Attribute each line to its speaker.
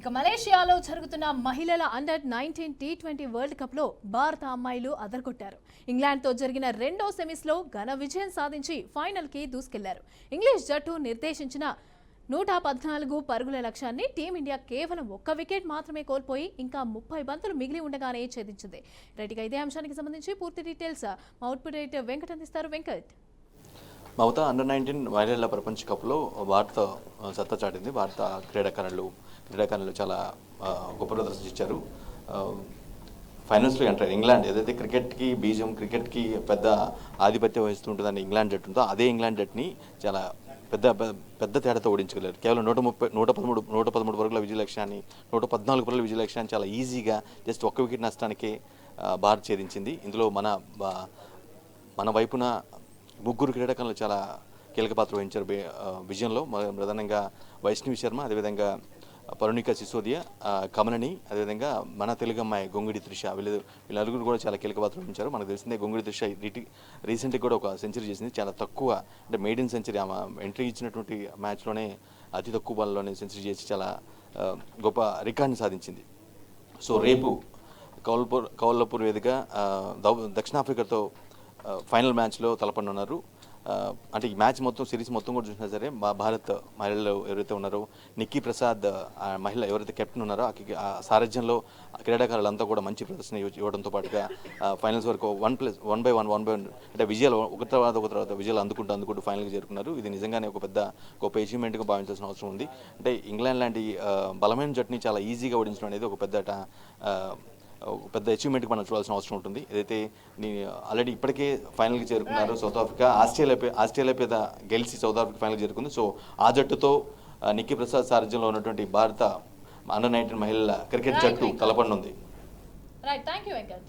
Speaker 1: ఇక మలేషియాలో జరుగుతున్న మహిళల అండర్-19 టీ20 వరల్డ్ కప్లో భారత అమ్మాయిలు అదరగొట్టారు. ఇంగ్లాండ్తో జరిగిన రెండో సెమీస్లో ఘన విజయం సాధించి ఫైనల్కి దూసుకెళ్లారు. ఇంగ్లీష్ జట్టు నిర్దేశించిన 114 పరుగుల లక్ష్యాన్ని టీమిండియా కేవలం 1 వికెట్ మాత్రమే కోల్పోయి ఇంకా 30 బంతులు మిగిలి ఉండగానే ఛేదించింది. రైట్గా ఇదే అంశానికి సంబంధించి పూర్తి డీటెయిల్స్ మా అవుట్పుట్ రైటర్ వెంకట్ అందిస్తారు. వెంకట్,
Speaker 2: మమత అండర్-19 మహిళల ప్రపంచ కప్లో భారత సత్తా చాటింది. భారత క్రీడాకారులు చాలా గొప్ప ప్రదర్శన ఇచ్చారు. ఫైనల్స్లో ఎంటర్ ఇంగ్లాండ్ ఏదైతే క్రికెట్కి బీజం, క్రికెట్కి పెద్ద ఆధిపత్యం వహిస్తుంటుందని ఇంగ్లాండ్ జట్టు ఉందో అదే ఇంగ్లాండ్ జట్టుని చాలా పెద్ద తేడాతో ఓడించగలిగారు. కేవలం 113 పరుగుల విజయ లక్ష్యాన్ని 114 పరుగుల విజయ లక్ష్యాన్ని చాలా ఈజీగా జస్ట్ 1 వికెట్ నష్టానికే భారత్ ఛేదించింది. ఇందులో మన వైపున ముగ్గురు క్రీడాకారులు చాలా కీలక పాత్ర వహించారు విజయంలో. ప్రధానంగా వైష్ణవి శర్మ, అదేవిధంగా పరుణిక సిసోదియా, కమలని, అదేవిధంగా మన తెలుగు అమ్మాయి గొంగిడి త్రిష, వీళ్ళు నలుగురు కూడా చాలా కీలక పాత్ర వహించారు. మనకు తెలిసిందే గొంగిడి త్రిష రీసెంట్గా కూడా ఒక సెంచరీ చేసింది. చాలా తక్కువ అంటే మెయిడెన్ సెంచరీ, ఆమె ఎంట్రీ ఇచ్చినటువంటి మ్యాచ్లోనే అతి తక్కువ బాల్లోనే సెంచరీ చేసి చాలా గొప్ప రికార్డుని సాధించింది. సో రేపు కౌలపూర్ వేదిక దక్షిణాఫ్రికాతో ఫైనల్ మ్యాచ్లో తలపడనున్నారు. అంటే ఈ మ్యాచ్ మొత్తం సిరీస్ మొత్తం కూడా చూసినా సరే భారత్ మహిళలు ఎవరైతే ఉన్నారో నిక్కీ ప్రసాద్ మహిళ ఎవరైతే కెప్టెన్ ఉన్నారో ఆ సారథ్యంలో క్రీడాకారులంతా కూడా మంచి ప్రదర్శన ఇవ్వడంతో పాటుగా ఫైనల్స్ వరకు 1/1 అంటే విజయాలు ఒక తర్వాత విజయాలు అందుకుంటూ ఫైనల్కి చేరుకున్నారు. ఇది నిజంగానే ఒక గొప్ప అచీవ్మెంట్గా భావించాల్సిన అవసరం ఉంది. అంటే ఇంగ్లాండ్ లాంటి బలమైన జట్టుని చాలా ఈజీగా ఓడించడం అనేది ఒక పెద్ద అచీవ్మెంట్కి మనం చూడాల్సిన అవసరం ఉంటుంది. ఏదైతే ఆల్రెడీ ఇప్పటికే ఫైనల్కి చేరుకున్నారు సౌత్ ఆఫ్రికా, ఆస్ట్రేలియా మీద గెలిచి సౌత్ ఆఫ్రికా ఫైనల్కి చేరుకుంది. సో ఆ జట్టుతో నిక్కీ ప్రసాద్ సారథ్యంలో ఉన్నటువంటి భారత అండర్-19 మహిళల క్రికెట్ జట్టు తలపడనుంది.
Speaker 1: Right, thank you Venkat.